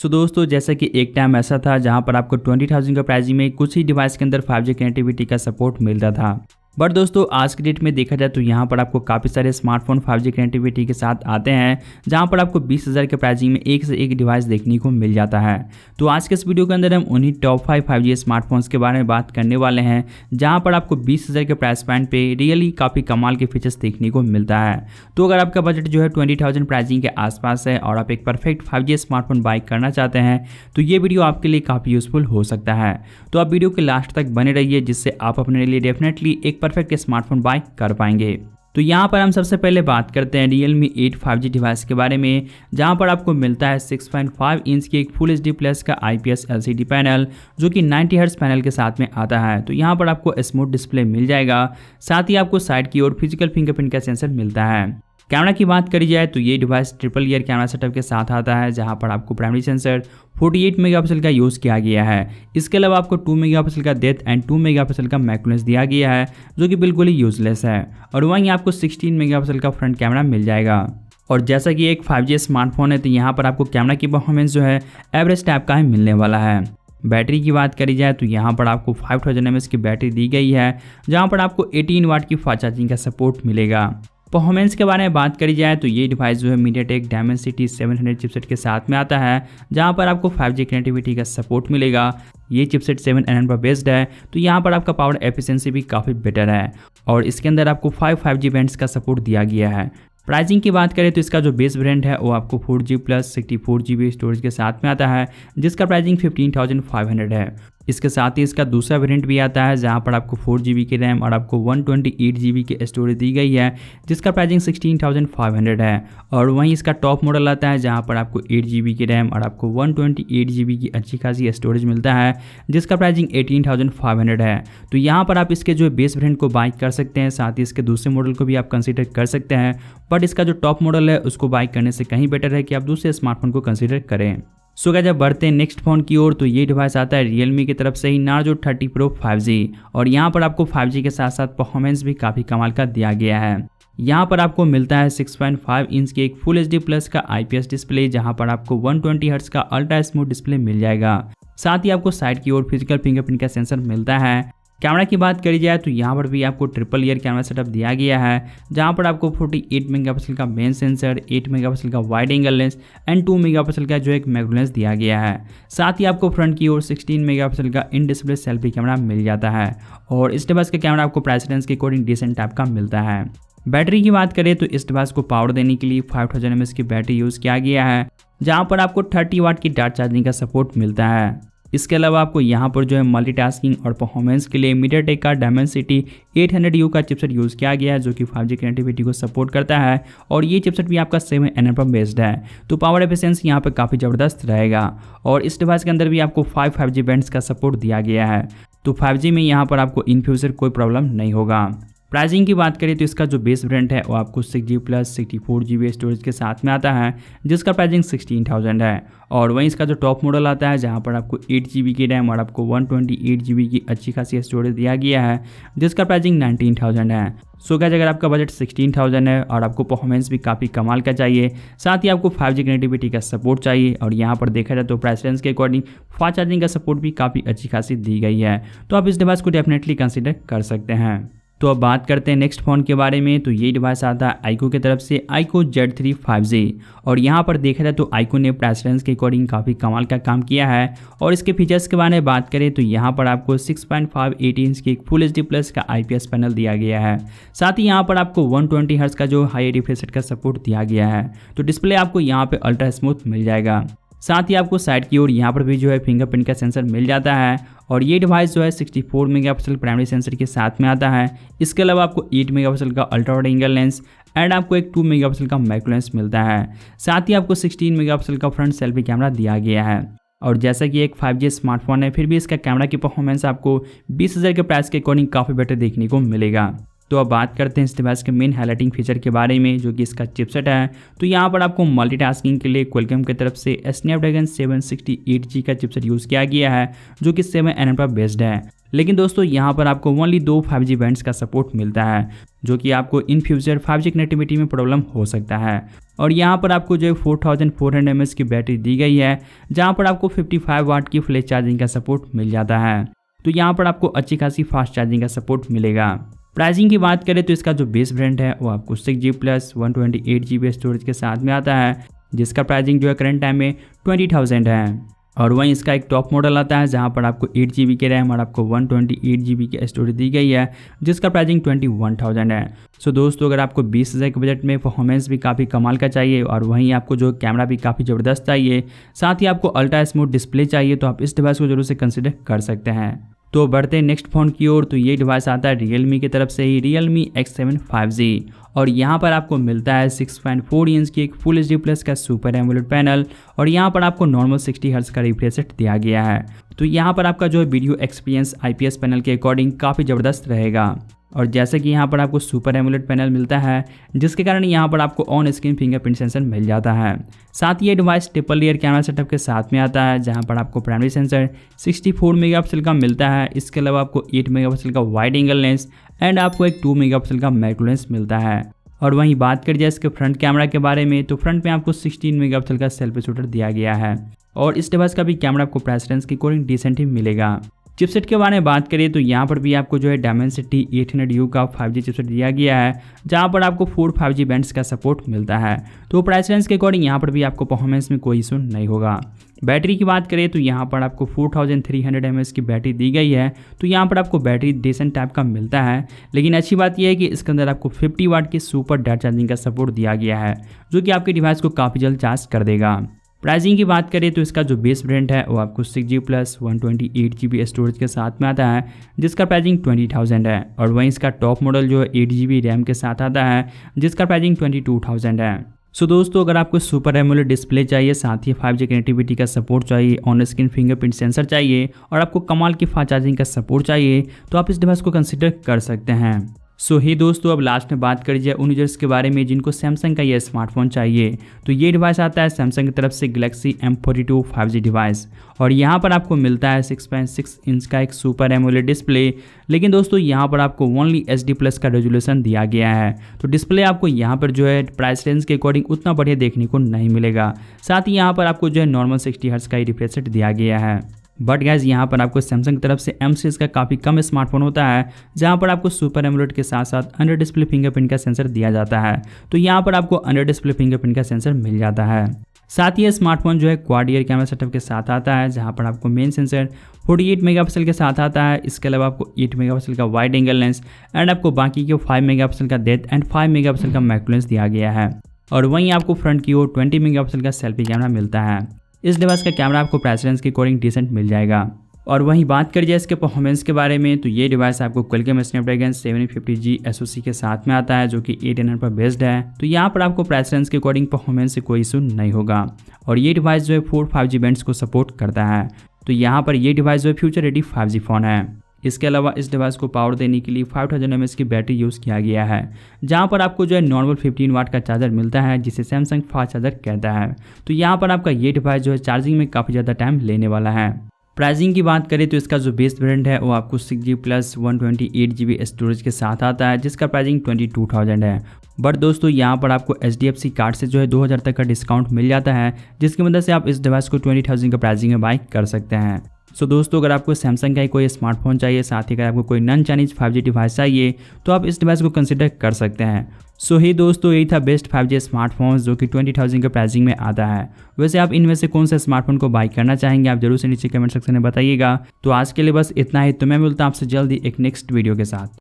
दोस्तों जैसा कि एक टाइम ऐसा था जहां पर आपको 20,000 का प्राइसिंग में कुछ ही डिवाइस के अंदर 5G कनेक्टिविटी का सपोर्ट मिलता था। बट दोस्तों आज की डेट में देखा जाए तो यहाँ पर आपको काफ़ी सारे स्मार्टफोन 5G कनेक्टिविटी के साथ आते हैं, जहाँ पर आपको 20,000 के प्राइसिंग में एक से एक डिवाइस देखने को मिल जाता है। तो आज के इस वीडियो के अंदर हम उन्हीं टॉप 5G स्मार्टफोन्स के बारे में बात करने वाले हैं, जहाँ पर आपको 20,000 के प्राइस पॉइंट पे रियली काफ़ी कमाल के फीचर्स देखने को मिलता है। तो अगर आपका बजट जो है 20,000 प्राइसिंग के आसपास है और आप एक परफेक्ट 5G स्मार्टफोन बाई करना चाहते हैं तो ये वीडियो आपके लिए काफ़ी यूजफुल हो सकता है। तो आप वीडियो के लास्ट तक बने रहिए, जिससे आप अपने लिए डेफिनेटली एक परफेक्ट स्मार्टफोन बाय कर पाएंगे। तो यहाँ पर हम सबसे पहले बात करते हैं Realme 8 5G डिवाइस के बारे में, जहाँ पर आपको मिलता है 6.5 इंच की एक फुल HD प्लस का IPS LCD पैनल, जो कि 90 हर्ट्ज पैनल के साथ में आता है। तो यहाँ पर आपको स्मूथ डिस्प्ले मिल जाएगा, साथ ही आपको साइड की ओर फिजिकल फिंगरप्रिंट का सेंसर मिलता है। कैमरा की बात करी जाए तो ये device triple year camera setup के साथ आता है, जहां पर आपको प्राइमरी सेंसर 48 मेगापिक्सल का यूज़ किया गया है। इसके अलावा आपको 2 मेगापिक्सल का डेप्थ एंड 2 मेगापिक्सल का मैक्रो लेंस दिया गया है, जो कि बिल्कुल ही यूजलेस है। और वहीं आपको 16 मेगापिक्सल का फ्रंट कैमरा मिल जाएगा। और जैसा कि एक 5G स्मार्टफोन है तो यहाँ पर आपको कैमरा की परफॉर्मेंस जो है एवरेज टाइप का ही मिलने वाला है। बैटरी की बात करी जाए तो यहाँ पर आपको 5000 mAh की बैटरी दी गई है, जहाँ पर आपको 18 वाट की फास्ट चार्जिंग का सपोर्ट मिलेगा। परफॉर्मेंस के बारे में बात करी जाए तो ये डिवाइस जो है MediaTek Dimensity 700 चिपसेट के साथ में आता है, जहां पर आपको 5G कनेक्टिविटी का सपोर्ट मिलेगा। ये चिपसेट 7nm पर बेस्ड है, तो यहाँ पर आपका पावर एफिशिएंसी भी काफ़ी बेटर है और इसके अंदर आपको 5G बैंड्स का सपोर्ट दिया गया है। प्राइसिंग की बात करें तो इसका जो बेस वेरिएंट है वो आपको 4G प्लस 64GB स्टोरेज के साथ में आता है, जिसका प्राइसिंग 15,500 है। इसके साथ ही इसका दूसरा वेरिएंट भी आता है, जहां पर आपको 4GB की रैम और आपको 128GB की स्टोरेज दी गई है, जिसका प्राइसिंग 16,500 है। और वहीं इसका टॉप मॉडल आता है, जहां पर आपको 8GB की रैम और आपको 128GB की अच्छी खासी स्टोरेज मिलता है, जिसका प्राइसिंग 18,500 है। तो यहाँ पर आप इसके जो बेस वेरिएंट को बाई कर सकते हैं, साथ ही इसके दूसरे मॉडल को भी आप कंसिडर कर सकते हैं। बट इसका जो टॉप मॉडल है उसको बाई करने से कहीं बेटर है कि आप दूसरे स्मार्टफोन को कंसिडर करें। सो गाइस, जब बढ़ते हैं नेक्स्ट फोन की ओर तो ये डिवाइस आता है Realme की तरफ से ही Narzo 30 Pro 5G, और यहाँ पर आपको 5G के साथ साथ परफॉर्मेंस भी काफ़ी कमाल का दिया गया है। यहाँ पर आपको मिलता है 6.5 इंच की एक फुल HD प्लस का IPS डिस्प्ले, जहाँ पर आपको 120 हर्ट्ज का अल्ट्रा स्मूथ डिस्प्ले मिल जाएगा। साथ ही आपको साइड की ओर फिजिकल फिंगरप्रिंट का सेंसर मिलता है। कैमरा की बात करी जाए तो यहाँ पर भी आपको ट्रिपल ईयर कैमरा सेटअप दिया गया है, जहाँ पर आपको 48 मेगापिक्सल का मेन सेंसर, 8 मेगापिक्सल का wide angle lens and 2 megapixel का जो एक मैक्रो लेंस दिया गया है। साथ ही आपको फ्रंट की ओर 16 मेगापिक्सल का इन डिस्प्ले सेल्फी कैमरा मिल जाता है, और इस डिवाइस का कैमरा आपको प्राइस रेंज के अकॉर्डिंग डिसेंट टाइप का मिलता है। बैटरी की बात करें तो इस डिवाइस को पावर देने के लिए 5000 mAh की बैटरी यूज़ किया गया है, जहाँ पर आपको 30 वाट की डार्ट चार्जिंग का सपोर्ट मिलता है। इसके अलावा आपको यहाँ पर जो है मल्टीटास्किंग और परफॉर्मेंस के लिए MediaTek का Dimensity 800U का चिपसेट यूज़ किया गया है, जो कि 5G कनेक्टिविटी को सपोर्ट करता है, और ये चिपसेट भी आपका 7nm पर बेस्ड है। तो पावर एफिशिएंसी यहाँ पर काफ़ी ज़बरदस्त रहेगा, और इस डिवाइस के अंदर भी आपको 5G बैंड्स का सपोर्ट दिया गया है। तो 5G में यहाँ पर आपको इन फ्यूचर कोई प्रॉब्लम नहीं होगा। प्राइसिंग की बात करें तो इसका जो बेस वेरिएंट है वो आपको 6GB प्लस 64GB स्टोरेज के साथ में आता है, जिसका प्राइसिंग 16,000 है। और वहीं इसका जो टॉप मॉडल आता है, जहां पर आपको 8GB की रैम और आपको 128GB की अच्छी खासी स्टोरेज दिया गया है, जिसका प्राइसिंग 19,000 है। सो गाइस, अगर आपका बजट 16,000 है और आपको परफॉर्मेंस भी काफ़ी कमाल का चाहिए, साथ ही आपको 5G कनेक्टिविटी का सपोर्ट चाहिए, और यहाँ पर देखा जाए तो प्राइस रेंज के अकॉर्डिंग फास्ट चार्जिंग का सपोर्ट भी काफ़ी अच्छी खासी दी गई है, तो आप इस डिवाइस को डेफिनेटली कंसिडर कर सकते हैं। तो अब बात करते हैं नेक्स्ट फ़ोन के बारे में। तो ये डिवाइस आता है iQOO की तरफ से iQOO Z3 5G, और यहाँ पर देखा जाए तो iQOO ने प्राइस रेंज के अकॉर्डिंग काफ़ी कमाल का काम किया है। और इसके फीचर्स के बारे में बात करें तो यहाँ पर आपको 6.58 इंच की एक फुल HD प्लस का IPS पैनल दिया गया है। साथ ही यहाँ पर आपको 120 हर्ट्ज का जो हाई रिफ्रेश रेट का सपोर्ट दिया गया है। तो डिस्प्ले आपको यहाँ पर अल्ट्रा स्मूथ मिल जाएगा। साथ ही आपको साइड की ओर यहाँ पर भी जो है फिंगरप्रिंट का सेंसर मिल जाता है, और ये डिवाइस जो है 64 मेगापिक्सल प्राइमरी सेंसर के साथ में आता है। इसके अलावा आपको 8 मेगापिक्सल का ultra wide angle lens and आपको एक 2 मेगापिक्सल का मैक्रो लेंस मिलता है। साथ ही आपको 16 मेगापिक्सल का फ्रंट सेल्फी कैमरा दिया गया है। और जैसा कि एक 5G स्मार्टफोन है, फिर भी इसका कैमरा की परफॉर्मेंस आपको 20,000 के प्राइस के अकॉर्डिंग काफ़ी बेटर देखने को मिलेगा। तो अब बात करते हैं इस डिवाइस के मेन हाईलाइटिंग फीचर के बारे में, जो कि इसका चिपसेट है। तो यहाँ पर आपको मल्टीटास्किंग के लिए क्वालकॉम की तरफ से स्नैपड्रैगन 768G का चिपसेट यूज़ किया गया है, जो कि 7nm पर बेस्ड है। लेकिन दोस्तों यहाँ पर आपको ओनली 2 5G बैंड्स का सपोर्ट मिलता है, जो कि आपको इन फ्यूचर 5G कनेक्टिविटी में प्रॉब्लम हो सकता है। और यहाँ पर आपको जो 4400 mAh की बैटरी दी गई है, जहाँ पर आपको 55 वाट की फ्लैश चार्जिंग का सपोर्ट मिल जाता है। तो यहाँ पर आपको अच्छी खासी फास्ट चार्जिंग का सपोर्ट मिलेगा। प्राइसिंग की बात करें तो इसका जो बेस वेरिएंट है वो आपको 6GB प्लस 128GB स्टोरेज के साथ में आता है, जिसका प्राइसिंग जो है करंट टाइम में 20,000 है। और वहीं इसका एक टॉप मॉडल आता है, जहां पर आपको 8GB के रैम और आपको 128GB की स्टोरेज दी गई है, जिसका प्राइसिंग 21,000 है। सो दोस्तों, अगर आपको 20,000 के बजट में परफॉर्मेंस भी काफ़ी कमाल का चाहिए और वहीं आपको जो कैमरा भी काफ़ी ज़बरदस्त चाहिए, साथ ही आपको अल्ट्रा स्मूथ डिस्प्ले चाहिए, तो आप इस डिवाइस को जरूर से कंसिडर कर सकते हैं। तो बढ़ते हैं नेक्स्ट फ़ोन की ओर। तो ये डिवाइस आता है Realme की तरफ से ही, Realme X7 5G। और यहाँ पर आपको मिलता है 6.4 इंच की एक फुल HD प्लस का सुपर एमोलेड पैनल, और यहाँ पर आपको नॉर्मल 60 हर्ट्ज का रिफ्रेश रेट दिया गया है। तो यहाँ पर आपका जो वीडियो एक्सपीरियंस IPS पैनल के अकॉर्डिंग काफ़ी ज़बरदस्त रहेगा। और जैसे कि यहाँ पर आपको सुपर एमोलेड पैनल मिलता है, जिसके कारण यहाँ पर आपको ऑन स्क्रीन फिंगरप्रिंट सेंसर मिल जाता है। साथ ही ये device triple layer camera setup के साथ में आता है, जहाँ पर आपको प्राइमरी सेंसर 64 मेगापिक्सल का मिलता है। इसके अलावा आपको 8 मेगापिक्सल का वाइड एंगल लेंस एंड आपको एक 2 मेगापिक्सल का मैक्रो लेंस मिलता है। और वहीं बात करिए इसके फ्रंट कैमरा के बारे में, तो फ्रंट में आपको 16 मेगापिक्सल का सेल्फी शूटर दिया गया है। और इस डिवाइस का भी कैमरा आपको प्राइस रेंज के अकॉर्डिंग डिसेंट ही मिलेगा। चिपसेट के बारे में बात करें तो यहाँ पर भी आपको जो है Dimensity 800U का 5G चिपसेट दिया गया है, जहाँ पर आपको 4 5G बैंड्स का सपोर्ट मिलता है। तो प्राइस रेंज के अकॉर्डिंग यहाँ पर भी आपको परफॉर्मेंस में कोई इशू नहीं होगा। बैटरी की बात करें तो यहाँ पर आपको 4300 mAh की बैटरी दी गई है। तो यहाँ पर आपको बैटरी डिसेंट टाइप का मिलता है, लेकिन अच्छी बात यह है कि इसके अंदर आपको 50 वाट की सुपर डेड चार्जिंग का सपोर्ट दिया गया है, जो कि आपके डिवाइस को काफ़ी जल्द चार्ज कर देगा। प्राइसिंग की बात करें तो इसका जो बेस वेरिएंट है वो आपको 6GB प्लस 128GB स्टोरेज के साथ में आता है, जिसका प्राइसिंग 20,000 है। और वहीं इसका टॉप मॉडल जो है 8GB रैम के साथ आता है, जिसका प्राइसिंग 22,000 है। सो दोस्तों, अगर आपको सुपर एमोलेड डिस्प्ले चाहिए, साथ ही 5G कनेक्टिविटी का सपोर्ट चाहिए, ऑन स्क्रीन फिंगरप्रिंट सेंसर चाहिए और आपको कमाल की फास्ट चार्जिंग का सपोर्ट चाहिए, तो आप इस डिवाइस को कंसिडर कर सकते हैं। सो ही दोस्तों, अब लास्ट में बात करिए उन यूजर्स के बारे में जिनको सैमसंग का यह स्मार्टफोन चाहिए। तो ये डिवाइस आता है सैमसंग की तरफ से गैलेक्सी M42 5G डिवाइस, और यहाँ पर आपको मिलता है 6.6 इंच का एक सुपर एमोलेड डिस्प्ले। लेकिन दोस्तों, यहाँ पर आपको ओनली HD प्लस का रेजोल्यूशन दिया गया है। तो डिस्प्ले आपको यहाँ पर जो है प्राइस रेंज के अकॉर्डिंग उतना बढ़िया देखने को नहीं मिलेगा। साथ ही यहाँ पर आपको जो है नॉर्मल 60 हर्ट्ज का ही रिफ्रेश रेट दिया गया है। बट गाइज, यहाँ पर आपको सैमसंग की तरफ से M सीरीज का काफ़ी कम स्मार्टफोन होता है, जहाँ पर आपको सुपर एमोलेड के साथ साथ अंडर डिस्प्ले फिंगरप्रिंट का सेंसर दिया जाता है। तो यहाँ पर आपको अंडर डिस्प्ले फिंगरप्रिंट का सेंसर मिल जाता है। साथ ही ये स्मार्टफोन जो है क्वाड ईयर कैमरा सेटअप के साथ आता है, जहाँ पर आपको मेन सेंसर 48 मेगापिक्सल के साथ आता है। इसके अलावा आपको 8 मेगापिक्सल का वाइड एंगल लेंस एंड आपको बाकी के 5 मेगापिक्सल का डेप्थ एंड 5 मेगापिक्सल का मैक्रो लेंस दिया गया है। और वहीं आपको फ्रंट की ओर 20 मेगापिक्सल का सेल्फी कैमरा मिलता है। इस डिवाइस का कैमरा आपको प्राइस रेंज के अकॉर्डिंग डिसेंट मिल जाएगा। और वहीं बात करिए इसके परफॉर्मेंस के बारे में, तो ये डिवाइस आपको क्वालकॉम स्नैपड्रैगन 750G SoC के साथ में आता है, जो कि 8nm पर बेस्ड है। तो यहाँ पर आपको प्राइस रेंज के अकॉर्डिंग परफॉर्मेंस से कोई इशू नहीं होगा। और ये डिवाइस जो है 4 5G बैंड्स को सपोर्ट करता है। तो यहाँ पर ये डिवाइस जो है फ्यूचर रेडी 5G फ़ोन है। इसके अलावा इस डिवाइस को पावर देने के लिए 5000 mAh की बैटरी यूज़ किया गया है, जहाँ पर आपको जो है नॉर्मल 15 वाट का चार्जर मिलता है, जिसे सैमसंग फास्ट चार्जर कहता है। तो यहाँ पर आपका ये डिवाइस जो है चार्जिंग में काफ़ी ज़्यादा टाइम लेने वाला है। प्राइसिंग की बात करें तो इसका जो बेस वेरिएंट है वो आपको 6GB प्लस 128GB स्टोरेज के साथ आता है, जिसका प्राइसिंग 22,000 है। बट दोस्तों, यहाँ पर आपको HDFC कार्ड से जो है 2000 तक का डिस्काउंट मिल जाता है, जिसकी मदद से आप इस डिवाइस को 20,000 का प्राइसिंग में बाय कर सकते हैं। सो दोस्तों, अगर आपको सैमसंग का ही कोई स्मार्टफोन चाहिए, साथ ही अगर आपको कोई नॉन चाइनीज 5G डिवाइस चाहिए, तो आप इस डिवाइस को कंसिडर कर सकते हैं। सो ही दोस्तों, यही था बेस्ट 5G स्मार्टफोन जो कि 20,000 के प्राइसिंग में आता है। वैसे आप इनमें से कौन सा स्मार्टफोन को बाय करना चाहेंगे, आप जरूर से नीचे कमेंट सेक्शन में बताइएगा। तो आज के लिए बस इतना ही। तो मैं मिलता हूं आपसे जल्दी एक नेक्स्ट वीडियो के साथ।